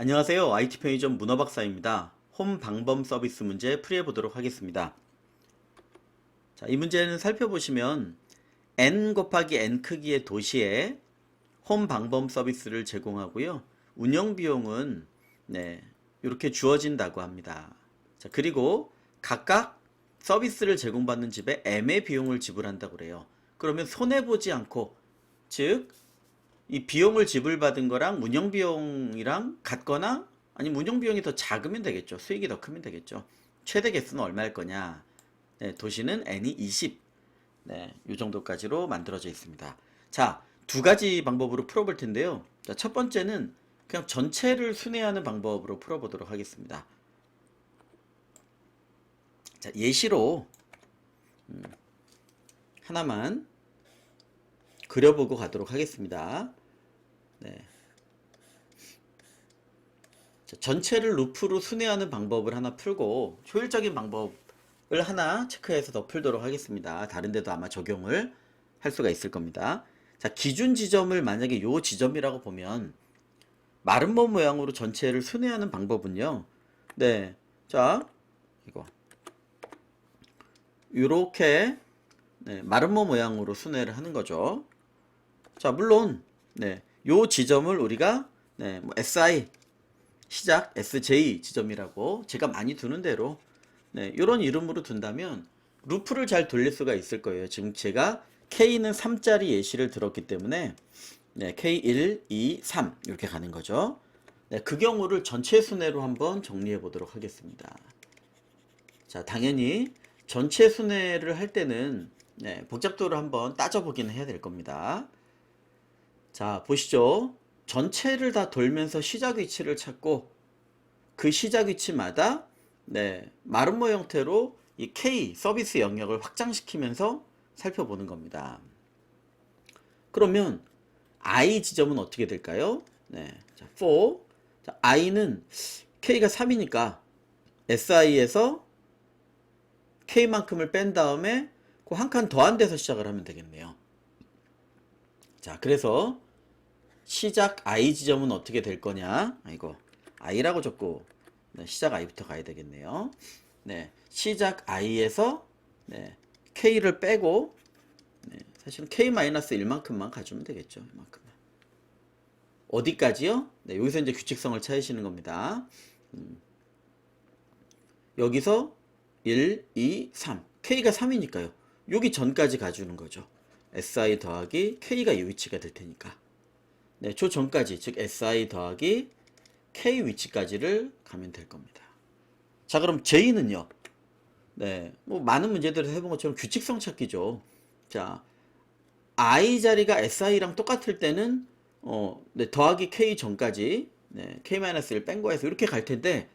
안녕하세요. IT 편의점 문어박사입니다. 홈 방범 서비스 문제 풀이해 보도록 하겠습니다. 자, 이 문제는 살펴보시면 n 곱하기 n 크기의 도시에 홈 방범 서비스를 제공하고요. 운영 비용은 이렇게 주어진다고 합니다. 자, 그리고 각각 서비스를 제공받는 집에 m의 비용을 지불한다고 그래요. 그러면 손해 보지 않고, 즉 이 비용을 지불받은 거랑 운영 비용이랑 같거나 아니면 운영 비용이 더 작으면 되겠죠. 수익이 더 크면 되겠죠. 최대 개수는 얼마일 거냐? 도시는 n이 20. 이 정도까지로 만들어져 있습니다. 자, 두 가지 방법으로 풀어볼 텐데요. 자, 첫 번째는 그냥 전체를 순회하는 방법으로 풀어보도록 하겠습니다. 자, 예시로 하나만 그려보고 가도록 하겠습니다. 자, 전체를 루프로 순회하는 방법을 하나 풀고 효율적인 방법을 하나 체크해서 더 풀도록 하겠습니다. 다른 데도 아마 적용을 할 수가 있을 겁니다. 자, 기준 지점을 만약에 요 지점이라고 보면 마름모 모양으로 전체를 순회하는 방법은요. 자, 이거 요렇게 마름모 모양으로 순회를 하는 거죠. 자, 물론 요 지점을 우리가 뭐 SI 시작 SJ 지점이라고 제가 많이 두는 대로 이런 이름으로 둔다면 루프를 잘 돌릴 수가 있을 거예요. 지금 제가 K는 3짜리 예시를 들었기 때문에 K1, 2, 3 이렇게 가는 거죠. 그 경우를 전체 순회로 한번 정리해 보도록 하겠습니다. 자, 당연히 전체 순회를 할 때는 복잡도를 한번 따져보기는 해야 될 겁니다. 자, 보시죠. 전체를 다 돌면서 시작 위치를 찾고 그 시작 위치마다 마름모 형태로 이 K 서비스 영역을 확장시키면서 살펴보는 겁니다. 그러면 I 지점은 어떻게 될까요? 자, 4. 자, I는 K가 3이니까 SI에서 K만큼을 뺀 다음에 그 한 칸 더한 데서 시작을 하면 되겠네요. 자, 그래서 시작 I 지점은 어떻게 될 거냐? 이거 I라고 적고 시작 I부터 가야 되겠네요. 시작 I에서 K를 빼고 사실은 K-1만큼만 가주면 되겠죠. 이만큼만. 어디까지요? 여기서 이제 규칙성을 찾으시는 겁니다. 여기서 1, 2, 3. K가 3이니까요. 여기 전까지 가주는 거죠. SI 더하기 K가 이 위치가 될 테니까. 저 전까지, 즉 SI 더하기 K 위치까지를 가면 될 겁니다. 자, 그럼 J는요? 뭐 많은 문제들을 해본 것처럼 규칙성 찾기죠. 자, I 자리가 SI랑 똑같을 때는 더하기 K 전까지 K-1 뺀 거에서 이렇게 갈 텐데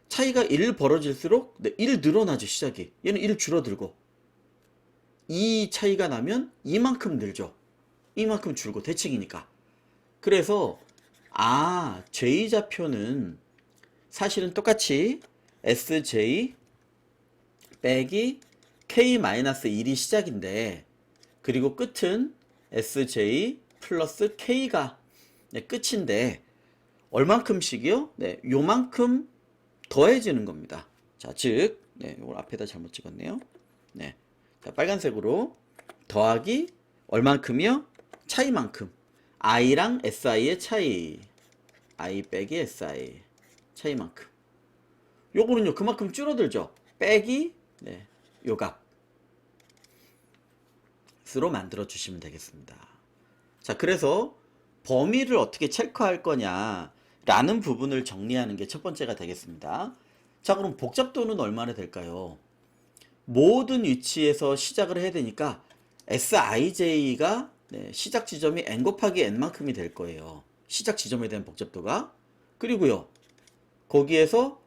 차이가 1 벌어질수록 1 늘어나죠. 시작이. 얘는 1 줄어들고 2 차이가 나면 이만큼 늘죠. 이만큼 줄고 대칭이니까. 그래서 J좌표는 사실은 똑같이 SJ 빼기 K-1이 시작인데 그리고 끝은 SJ 플러스 K가 끝인데 얼만큼씩이요? 요만큼 더해지는 겁니다. 자, 즉 이걸 앞에다 잘못 찍었네요. 자, 빨간색으로 더하기 얼만큼이요? 차이만큼. I랑 SI의 차이. I 빼기 SI. 차이만큼. 요거는요, 그만큼 줄어들죠. 빼기, 요 값으로 만들어 주시면 되겠습니다. 자, 그래서 범위를 어떻게 체크할 거냐, 라는 부분을 정리하는 게 첫 번째가 되겠습니다. 자, 그럼 복잡도는 얼마나 될까요? 모든 위치에서 시작을 해야 되니까 SIJ가 시작 지점이 n 곱하기 n만큼이 될 거예요. 시작 지점에 대한 복잡도가. 그리고요, 거기에서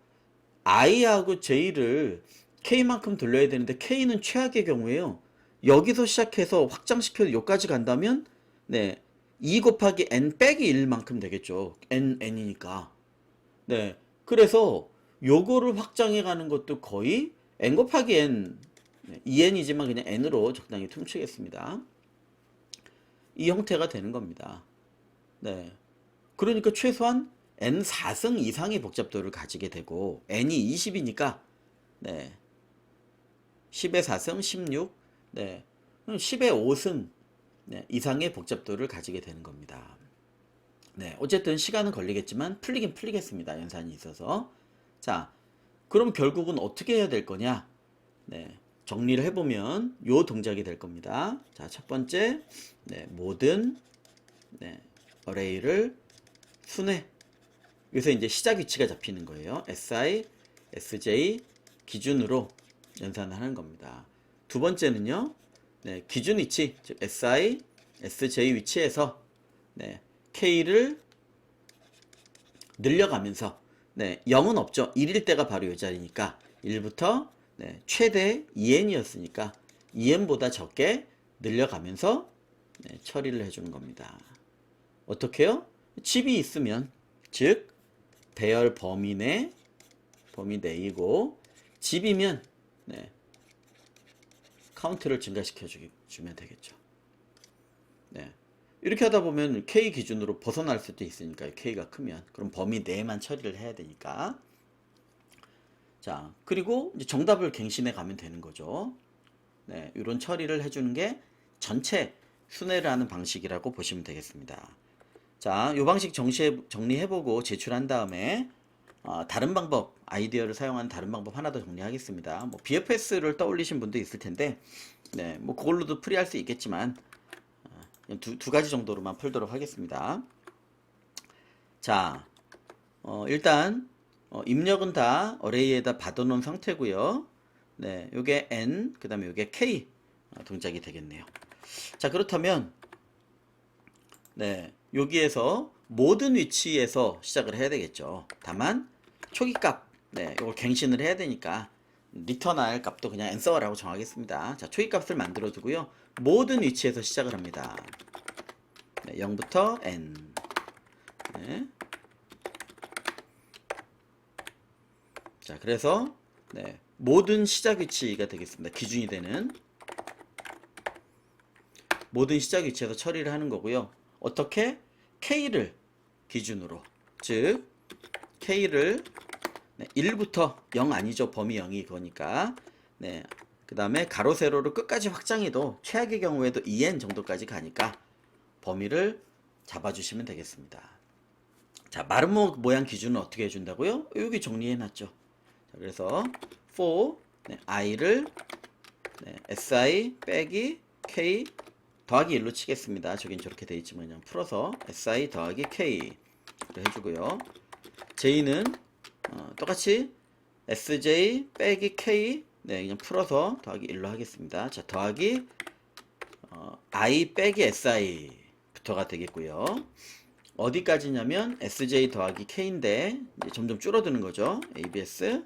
I하고 J를 K만큼 돌려야 되는데 K는 최악의 경우에요. 여기서 시작해서 확장시켜서 여기까지 간다면 2 곱하기 n 빼기 1만큼 되겠죠. n이니까. 그래서 요거를 확장해 가는 것도 거의 n 곱하기 n 2n이지만 그냥 n으로 적당히 퉁치겠습니다. 이 형태가 되는 겁니다. 그러니까 최소한 n 4승 이상의 복잡도를 가지게 되고 n이 20이니까 네. 10의 4승 16 네. 10의 5승 네. 이상의 복잡도를 가지게 되는 겁니다. 네. 어쨌든 시간은 걸리겠지만 풀리긴 풀리겠습니다. 연산이 있어서. 자, 그럼 결국은 어떻게 해야 될 거냐? 네. 정리를 해보면 요 동작이 될 겁니다. 자, 첫 번째 네. 모든 네. 어레이를 순회. 여기서 이제 시작 위치가 잡히는 거예요. SI, SJ 기준으로 연산을 하는 겁니다. 두 번째는요, 네, 기준 위치, 즉 SI, SJ 위치에서 네, K를 늘려가면서 네, 0은 없죠. 1일 때가 바로 이 자리니까 1부터 네, 최대 2n이었으니까 2n보다 적게 늘려가면서 네, 처리를 해주는 겁니다. 어떻게요? 집이 있으면 즉 배열 범위 내이고 집이면 네, 카운트를 증가시켜 주면 되겠죠. 네. 이렇게 하다 보면 K 기준으로 벗어날 수도 있으니까요. K가 크면 그럼 범위 내에만 처리를 해야 되니까. 자, 그리고 이제 정답을 갱신해 가면 되는 거죠. 네, 이런 처리를 해주는 게 전체 순회를 하는 방식이라고 보시면 되겠습니다. 자, 이 방식 정리해보고 제출한 다음에 다른 방법, 아이디어를 사용한 다른 방법 하나 더 정리하겠습니다. 뭐 BFS를 떠올리신 분도 있을 텐데, 네, 뭐 그걸로도 풀이할 수 있겠지만 두 가지 정도로만 풀도록 하겠습니다. 자, 일단 입력은 다 어레이에다 받아놓은 상태고요. 네, 요게 N, 그 다음에 요게 K 동작이 되겠네요. 자, 그렇다면 네, 여기에서 모든 위치에서 시작을 해야 되겠죠. 다만 초기값, 네, 이걸 갱신을 해야 되니까 리턴할 값도 그냥 answer라고 정하겠습니다. 자, 초기값을 만들어 두고요. 모든 위치에서 시작을 합니다. 네, 0부터 n. 네. 자, 그래서 네, 모든 시작 위치가 되겠습니다. 기준이 되는 모든 시작 위치에서 처리를 하는 거고요. 어떻게? K를 기준으로, 즉 K를 네, 1부터 0 아니죠. 범위 0이 그거니까. 네, 그 다음에 가로 세로로 끝까지 확장해도 최악의 경우에도 2n 정도까지 가니까 범위를 잡아주시면 되겠습니다. 자, 마름 모양 기준은 어떻게 해준다고요? 여기 정리해놨죠. 자, 그래서 for 네, i를 네, si 빼기 k 더하기 1로 치겠습니다. 저긴 저렇게 돼 있지만 그냥 풀어서 si 더하기 k 해주고요. j는 똑같이 sj 빼기 k 네, 그냥 풀어서 더하기 1로 하겠습니다. 자, 더하기 i 빼기 si부터가 되겠고요. 어디까지냐면 sj 더하기 k인데 이제 점점 줄어드는 거죠. abs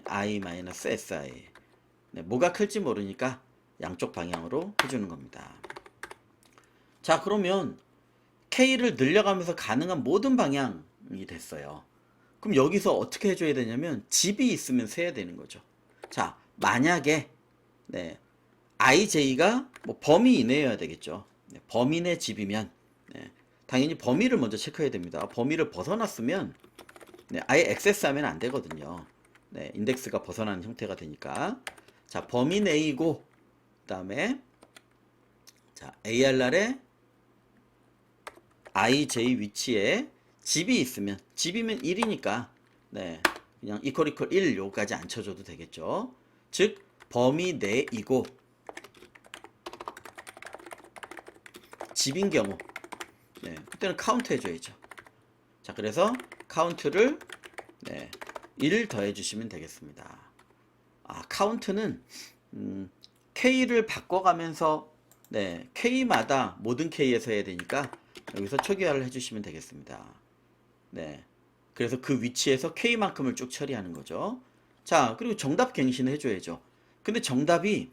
i 마이너스 si. 네, 뭐가 클지 모르니까 양쪽 방향으로 해주는 겁니다. 자, 그러면 k를 늘려가면서 가능한 모든 방향이 됐어요. 그럼 여기서 어떻게 해줘야 되냐면 집이 있으면 세야 되는 거죠. 자, 만약에 네, ij가 뭐 범위 이내여야 되겠죠. 네, 범위 내 집이면 네, 당연히 범위를 먼저 체크해야 됩니다. 범위를 벗어났으면 네, 아예 액세스하면 안 되거든요. 네, 인덱스가 벗어나는 형태가 되니까. 자, 범위 내이고 그다음에 자, ARR에 ij 위치에 집이 있으면 집이면 1이니까 네, 그냥 equal 1 요까지 안 쳐줘도 되겠죠. 즉 범위 내이고 집인 경우 네, 그때는 카운트 해줘야죠. 자, 그래서 카운트를 네, 1 더해 주시면 되겠습니다. 카운트는 K를 바꿔가면서 네, K마다 모든 K에서 해야 되니까 여기서 초기화를 해주시면 되겠습니다. 네, 그래서 그 위치에서 K만큼을 쭉 처리하는 거죠. 자, 그리고 정답 갱신을 해줘야죠. 근데 정답이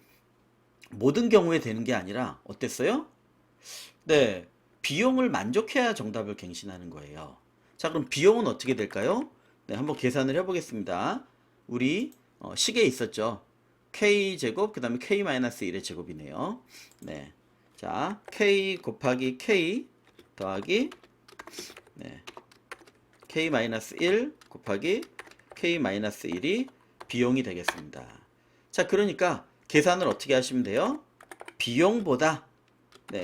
모든 경우에 되는 게 아니라 어땠어요? 네, 비용을 만족해야 정답을 갱신하는 거예요. 자, 그럼 비용은 어떻게 될까요? 네, 한번 계산을 해보겠습니다. 우리 식에 있었죠. K제곱, 그 다음에 K-1의 제곱이네요. 네. 자, K 곱하기 K 더하기 네, K-1 곱하기 K-1이 비용이 되겠습니다. 자, 그러니까 계산을 어떻게 하시면 돼요? 비용보다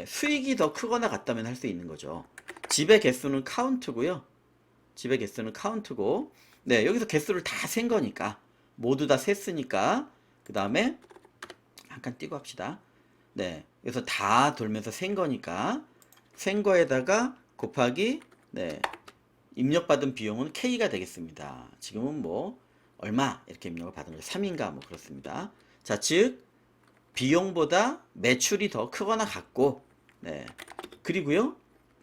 수익이 더 크거나 같다면 할 수 있는 거죠. 집의 개수는 카운트고요. 집의 개수는 카운트고, 여기서 개수를 다 센 거니까, 모두 다 셌으니까, 그 다음에 잠깐 띄고 합시다. 여기서 다 돌면서 센 거니까, 센 거에다가 곱하기, 입력받은 비용은 K가 되겠습니다. 지금은 뭐 얼마 이렇게 입력을 받은 거죠. 3인가 뭐 그렇습니다. 자, 즉 비용보다 매출이 더 크거나 같고, 그리고요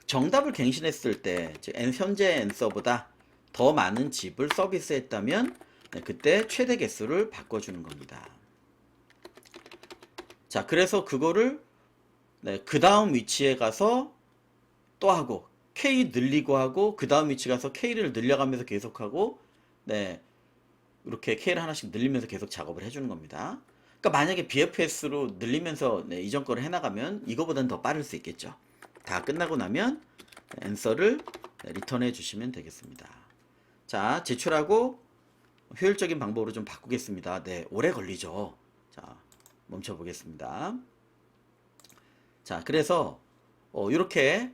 정답을 갱신했을 때 현재 앤서보다 더 많은 집을 서비스했다면 그때 최대 개수를 바꿔주는 겁니다. 자, 그래서 그거를 그 다음 위치에 가서 또 하고 K 늘리고 하고 그 다음 위치 가서 K를 늘려가면서 계속하고 이렇게 K를 하나씩 늘리면서 계속 작업을 해주는 겁니다. 그러니까 만약에 BFS로 늘리면서 이전 거를 해나가면 이거보다는 더 빠를 수 있겠죠. 다 끝나고 나면 앤서를 리턴해 주시면 되겠습니다. 자, 제출하고 효율적인 방법으로 좀 바꾸겠습니다. 오래 걸리죠. 자, 멈춰 보겠습니다. 자, 그래서 이렇게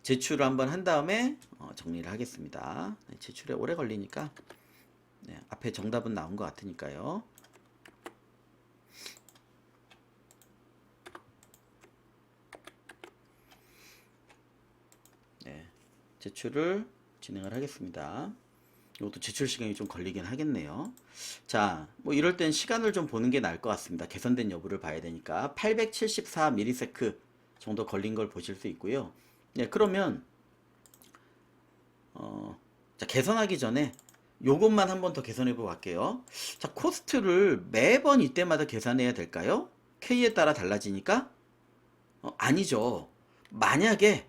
제출을 한번 한 다음에 정리를 하겠습니다. 제출에 오래 걸리니까 앞에 정답은 나온 것 같으니까요. 제출을 진행을 하겠습니다. 이것도 제출 시간이 좀 걸리긴 하겠네요. 자, 뭐 이럴 땐 시간을 좀 보는 게 나을 것 같습니다. 개선된 여부를 봐야 되니까 874ms 정도 걸린 걸 보실 수 있고요. 그러면 자, 개선하기 전에 요것만 한번 더 개선해 보고 갈게요. 자, 코스트를 매번 이때마다 계산해야 될까요? K에 따라 달라지니까? 아니죠. 만약에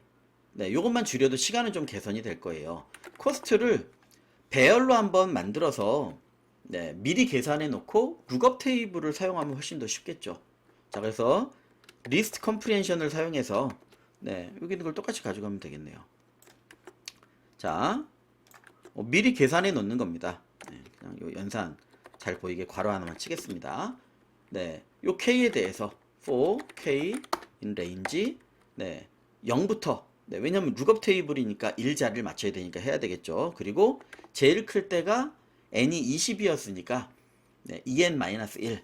요것만 줄여도 시간은 좀 개선이 될 거예요. 코스트를 배열로 한번 만들어서 미리 계산해 놓고 룩업 테이블을 사용하면 훨씬 더 쉽겠죠. 자, 그래서 리스트 컴프리hension을 사용해서 여기 있는 걸 똑같이 가져가면 되겠네요. 자, 미리 계산해 놓는 겁니다. 그냥 요 연산 잘 보이게 괄호 하나만 치겠습니다. 요 K에 대해서 for K in range 0부터 왜냐면 룩업 테이블이니까 1자리를 맞춰야 되니까 해야 되겠죠. 그리고 제일 클 때가 n이 20이었으니까 2n-1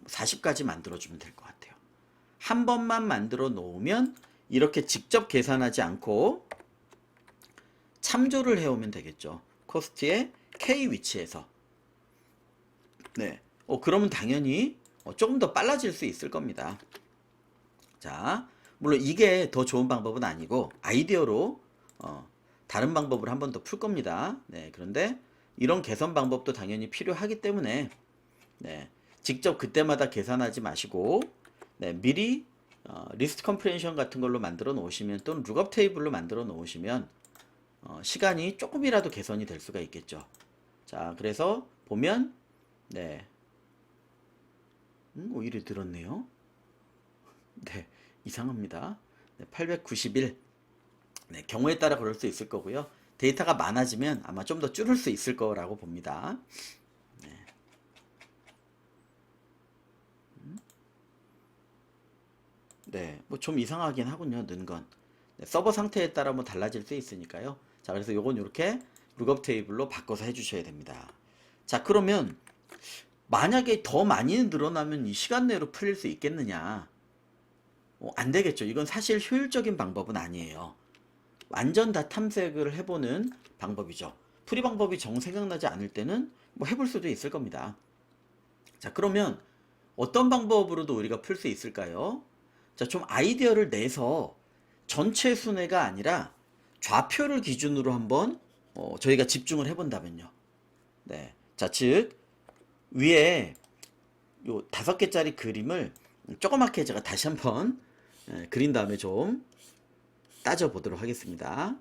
40까지 만들어주면 될 것 같아요. 한 번만 만들어 놓으면 이렇게 직접 계산하지 않고 참조를 해오면 되겠죠. 코스트의 K 위치에서 그러면 당연히 조금 더 빨라질 수 있을 겁니다. 자, 물론 이게 더 좋은 방법은 아니고 아이디어로 다른 방법을 한 번 더 풀 겁니다. 그런데 이런 개선 방법도 당연히 필요하기 때문에 직접 그때마다 계산하지 마시고 미리 리스트 컴프레hension 같은 걸로 만들어 놓으시면 또는 룩업 테이블로 만들어 놓으시면 시간이 조금이라도 개선이 될 수가 있겠죠. 자, 그래서 보면 오히려 늘었네요. 이상합니다. 891 경우에 따라 그럴 수 있을 거고요. 데이터가 많아지면 아마 좀 더 줄일 수 있을 거라고 봅니다. 뭐 좀 이상하긴 하군요. 는 건. 서버 상태에 따라 뭐 달라질 수 있으니까요. 자, 그래서 요건 이렇게 룩업 테이블로 바꿔서 해주셔야 됩니다. 자, 그러면 만약에 더 많이 늘어나면 이 시간 내로 풀릴 수 있겠느냐? 안 되겠죠. 이건 사실 효율적인 방법은 아니에요. 완전 다 탐색을 해보는 방법이죠. 풀이 방법이 정 생각나지 않을 때는 뭐 해볼 수도 있을 겁니다. 자, 그러면 어떤 방법으로도 우리가 풀 수 있을까요? 자, 좀 아이디어를 내서 전체 순회가 아니라 좌표를 기준으로 한번 저희가 집중을 해본다면요. 자, 즉 위에 요 5개짜리 그림을 조그맣게 제가 다시 한번 그린 다음에 좀 따져보도록 하겠습니다.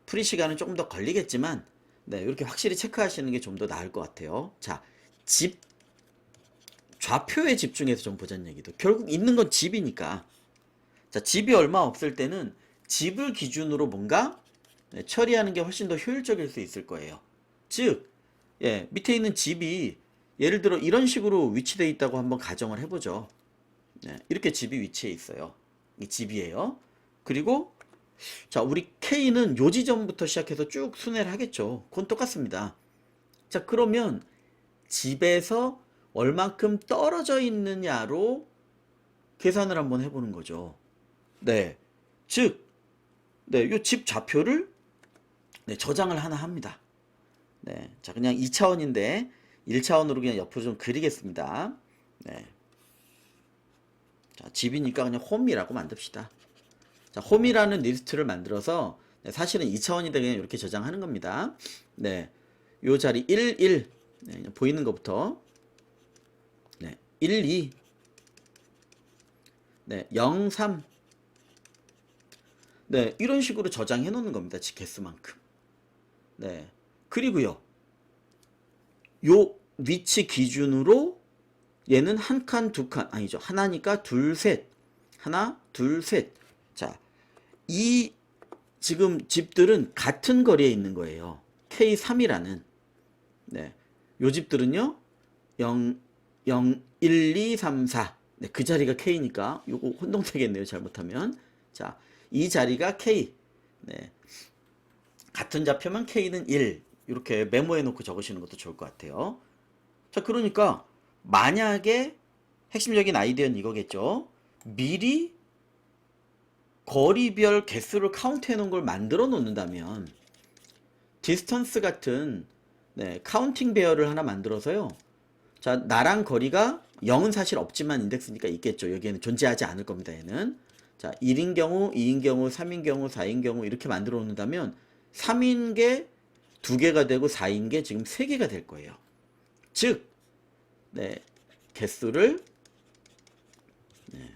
풀이 시간은 조금 더 걸리겠지만 이렇게 확실히 체크하시는 게 좀 더 나을 것 같아요. 자, 집 좌표에 집중해서 좀 보자는 얘기도. 결국 있는 건 집이니까. 자, 집이 얼마 없을 때는 집을 기준으로 뭔가 네, 처리하는 게 훨씬 더 효율적일 수 있을 거예요. 즉, 예, 밑에 있는 집이 예를 들어 이런 식으로 위치되어 있다고 한번 가정을 해보죠. 네, 이렇게 집이 위치해 있어요. 이 집이에요. 그리고 자, 우리 K는 요 지점부터 시작해서 쭉 순회를 하겠죠. 그건 똑같습니다. 자, 그러면 집에서 얼만큼 떨어져 있느냐로 계산을 한번 해보는 거죠. 네. 즉, 네, 요 집 좌표를 네, 저장을 하나 합니다. 네. 자, 그냥 2차원인데 1차원으로 그냥 옆으로 좀 그리겠습니다. 네. 자, 집이니까 그냥 홈이라고 만듭시다. 자, 홈이라는 리스트를 만들어서 네, 사실은 2차원인데 그냥 이렇게 저장하는 겁니다. 네. 요 자리 1, 1 네, 보이는 것부터 네, 1, 2 네, 0, 3 네, 이런 식으로 저장해 놓는 겁니다. 집 개수만큼. 네. 그리고요. 요 위치 기준으로 얘는 한 칸, 두 칸, 아니죠. 하나니까 둘, 셋. 하나, 둘, 셋. 자, 이 지금 집들은 같은 거리에 있는 거예요. K3이라는. 네. 요 집들은요. 0, 0, 1, 2, 3, 4. 네, 그 자리가 K니까 요거 혼동되겠네요. 잘못하면. 자, 이 자리가 K. 네. 같은 좌표면 K는 1. 이렇게 메모해 놓고 적으시는 것도 좋을 것 같아요. 자, 그러니까 만약에 핵심적인 아이디어는 이거겠죠. 미리 거리별 개수를 카운트해 놓은 걸 만들어 놓는다면 디스턴스 같은 네, 카운팅 배열을 하나 만들어서요. 자, 나랑 거리가 0은 사실 없지만 인덱스니까 있겠죠. 여기에는 존재하지 않을 겁니다. 얘는. 자, 1인 경우, 2인 경우, 3인 경우, 4인 경우 이렇게 만들어 놓는다면 3인 게 2개가 되고 4인 게 지금 3개가 될 거예요. 즉, 네, 개수를 네,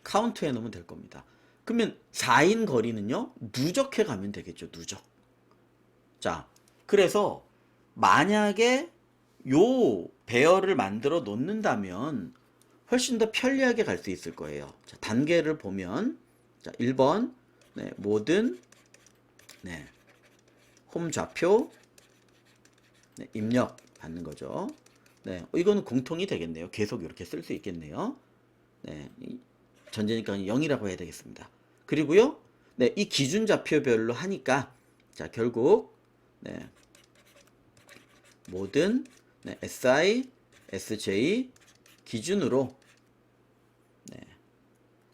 카운트해 놓으면 될 겁니다. 그러면 4인 거리는요, 누적해 가면 되겠죠. 누적. 자, 그래서 만약에 요 배열을 만들어 놓는다면 훨씬 더 편리하게 갈 수 있을 거예요. 자, 단계를 보면 자, 1번 네, 모든 네, 홈 좌표 네, 입력 받는 거죠. 네, 이거는 공통이 되겠네요. 계속 이렇게 쓸 수 있겠네요. 네, 전제니까 0이라고 해야 되겠습니다. 그리고요, 네, 이 기준 좌표별로 하니까 자, 결국 네, 모든 네, SI, SJ 기준으로 네,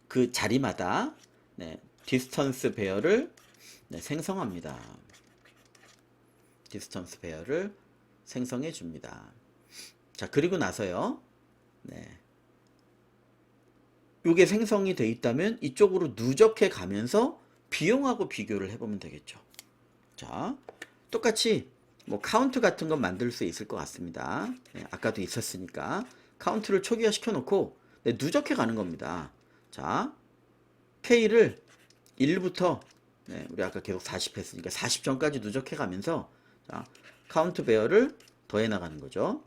그 자리마다 네, 디스턴스 배열을 네, 생성합니다. 디스턴스 배열을 생성해 줍니다. 자, 그리고 나서요. 네. 요게 생성이 돼 있다면 이쪽으로 누적해 가면서 비용하고 비교를 해보면 되겠죠. 자, 똑같이 뭐 카운트 같은 건 만들 수 있을 것 같습니다. 네, 아까도 있었으니까 카운트를 초기화 시켜놓고 네, 누적해 가는 겁니다. 자, K를 1부터 네, 우리 아까 계속 40 했으니까 40 전까지 누적해 가면서 자, 카운트 배열을 더해 나가는 거죠.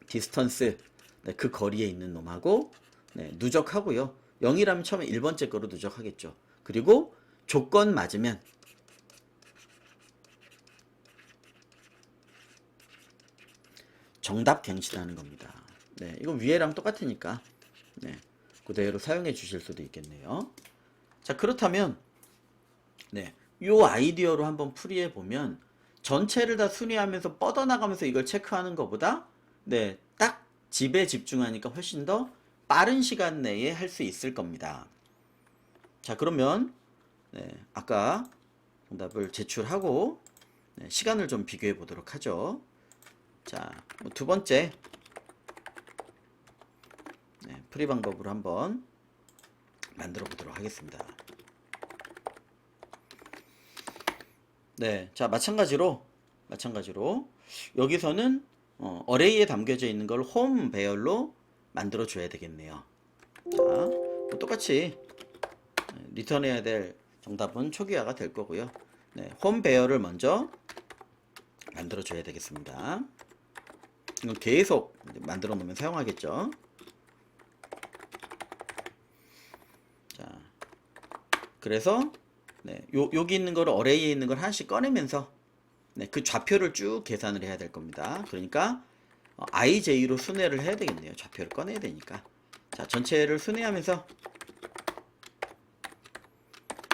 디스턴스 네, 그 거리에 있는 놈하고 네, 누적하고요. 0이라면 처음에 1번째 거로 누적하겠죠. 그리고 조건 맞으면 정답 갱신하는 겁니다. 네, 이건 위에랑 똑같으니까 네, 그대로 사용해 주실 수도 있겠네요. 자, 그렇다면 네, 요 아이디어로 한번 풀이해 보면 전체를 다 순위하면서 뻗어나가면서 이걸 체크하는 것보다 네, 딱 집에 집중하니까 훨씬 더 빠른 시간 내에 할 수 있을 겁니다. 자, 그러면 네, 아까 정답을 제출하고 네, 시간을 좀 비교해 보도록 하죠. 자, 두 번째 네, 풀이 방법으로 한번 만들어 보도록 하겠습니다. 네, 자, 마찬가지로 여기서는 어레이에 담겨져 있는 걸 홈 배열로 만들어 줘야 되겠네요. 자, 뭐 똑같이 리턴해야 될 정답은 초기화가 될 거고요. 네, 홈 배열을 먼저 만들어 줘야 되겠습니다. 이건 계속 만들어 놓으면 사용하겠죠. 자, 그래서 네, 여기 있는 거를 어레이에 있는 걸 하나씩 꺼내면서 네, 그 좌표를 쭉 계산을 해야 될 겁니다. 그러니까 IJ로 순회를 해야 되겠네요. 좌표를 꺼내야 되니까. 자, 전체를 순회하면서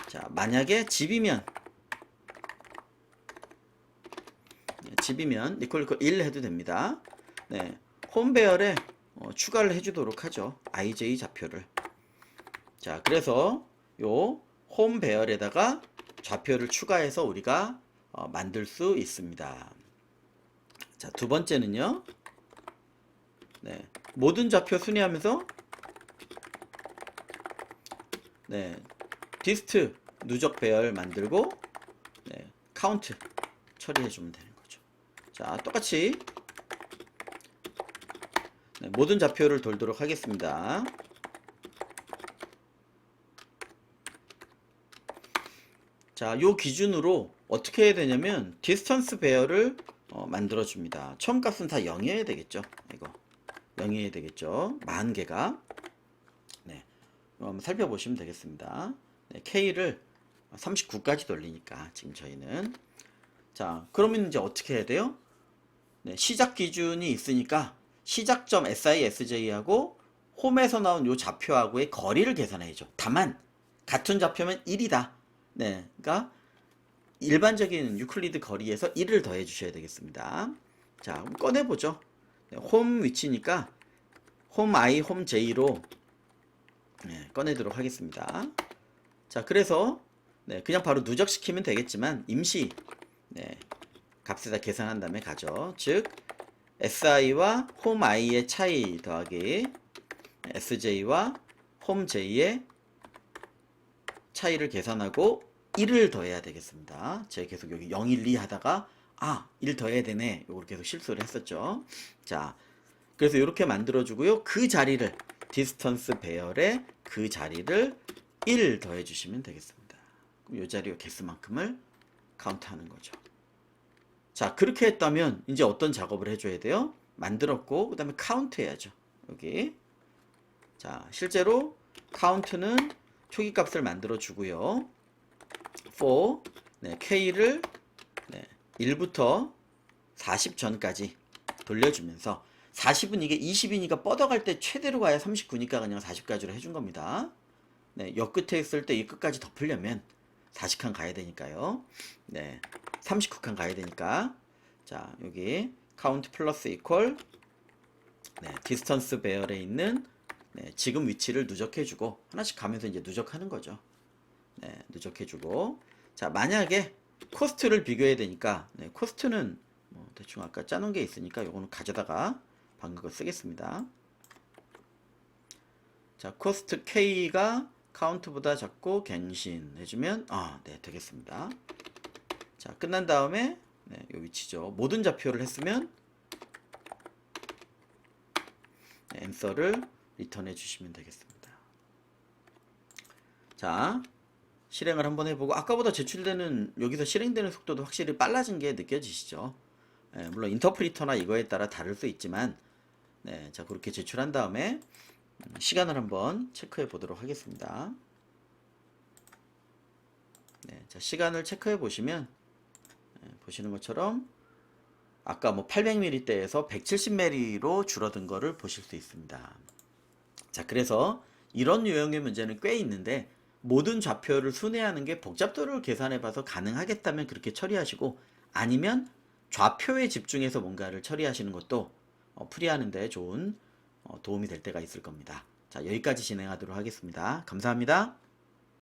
자, 만약에 집이면 니콜 1 해도 됩니다. 네, 홈 배열에 추가를 해주도록 하죠. IJ 좌표를. 자, 그래서 요 홈 배열에다가 좌표를 추가해서 우리가 만들 수 있습니다. 자, 두 번째는요. 네, 모든 좌표 순회하면서 네, 디스트 누적 배열 만들고 네, 카운트 처리해 주면 되는 거죠. 자, 똑같이 네, 모든 좌표를 돌도록 하겠습니다. 자, 요 기준으로 어떻게 해야 되냐면 디스턴스 배열을 만들어 줍니다. 처음 값은 다 0이어야 되겠죠. 이거 0이어야 되겠죠. 40개가. 네, 한번 살펴보시면 되겠습니다. 네, K를 39까지 돌리니까 지금 저희는. 자, 그러면 이제 어떻게 해야 돼요? 네, 시작 기준이 있으니까 시작점 SISJ하고 홈에서 나온 요 좌표하고의 거리를 계산해야죠. 다만 같은 좌표면 1이다. 네, 그러니까 일반적인 유클리드 거리에서 1을 더해 주셔야 되겠습니다. 자, 그럼 꺼내보죠. 네, 홈 위치니까 홈 I, 홈 J로 네, 꺼내도록 하겠습니다. 자, 그래서 네, 그냥 바로 누적시키면 되겠지만 임시 네, 값에다 계산한 다음에 가죠. 즉 SI와 홈 I의 차이 더하기 SJ와 홈 J의 차이를 계산하고 1을 더해야 되겠습니다. 제가 계속 여기 0, 1, 2 하다가 1 더해야 되네. 요걸 계속 실수를 했었죠. 자, 그래서 이렇게 만들어주고요. 그 자리를 디스턴스 배열에 그 자리를 1 더해 주시면 되겠습니다. 그럼 이 자리 개수만큼을 카운트하는 거죠. 자, 그렇게 했다면 이제 어떤 작업을 해줘야 돼요? 만들었고 그 다음에 카운트 해야죠. 여기. 자, 실제로 카운트는 초기 값을 만들어 주고요. for 네, K를 네, 1부터 40 전까지 돌려주면서 40은 이게 20이니까 뻗어갈 때 최대로 가야 39니까 그냥 40까지로 해준 겁니다. 네, 옆 끝에 있을 때 이 끝까지 덮으려면 40칸 가야 되니까요. 네, 39칸 가야 되니까 자, 여기 카운트 플러스 이퀄 네, 디스턴스 배열에 있는 네, 지금 위치를 누적해주고 하나씩 가면서 이제 누적하는 거죠. 네, 누적해주고 자, 만약에 코스트를 비교해야 되니까 네, 코스트는 뭐 대충 아까 짜놓은 게 있으니까 요거는 가져다가 방금 거 쓰겠습니다. 자, 코스트 K가 카운트보다 작고 갱신 해주면 네, 되겠습니다. 자, 끝난 다음에 네, 요 위치죠. 모든 좌표를 했으면 네, 앤서를 리턴해 주시면 되겠습니다. 자, 실행을 한번 해보고 아까보다 제출되는 여기서 실행되는 속도도 확실히 빨라진 게 느껴지시죠? 네, 물론 인터프리터나 이거에 따라 다를 수 있지만 네, 자, 그렇게 제출한 다음에 시간을 한번 체크해 보도록 하겠습니다. 네, 자, 시간을 체크해 보시면 네, 보시는 것처럼 아까 뭐 800ml대에서 170ml로 줄어든 거를 보실 수 있습니다. 자, 그래서 이런 유형의 문제는 꽤 있는데 모든 좌표를 순회하는 게 복잡도를 계산해 봐서 가능하겠다면 그렇게 처리하시고 아니면 좌표에 집중해서 뭔가를 처리하시는 것도 풀이하는 데 좋은 도움이 될 때가 있을 겁니다. 자, 여기까지 진행하도록 하겠습니다. 감사합니다.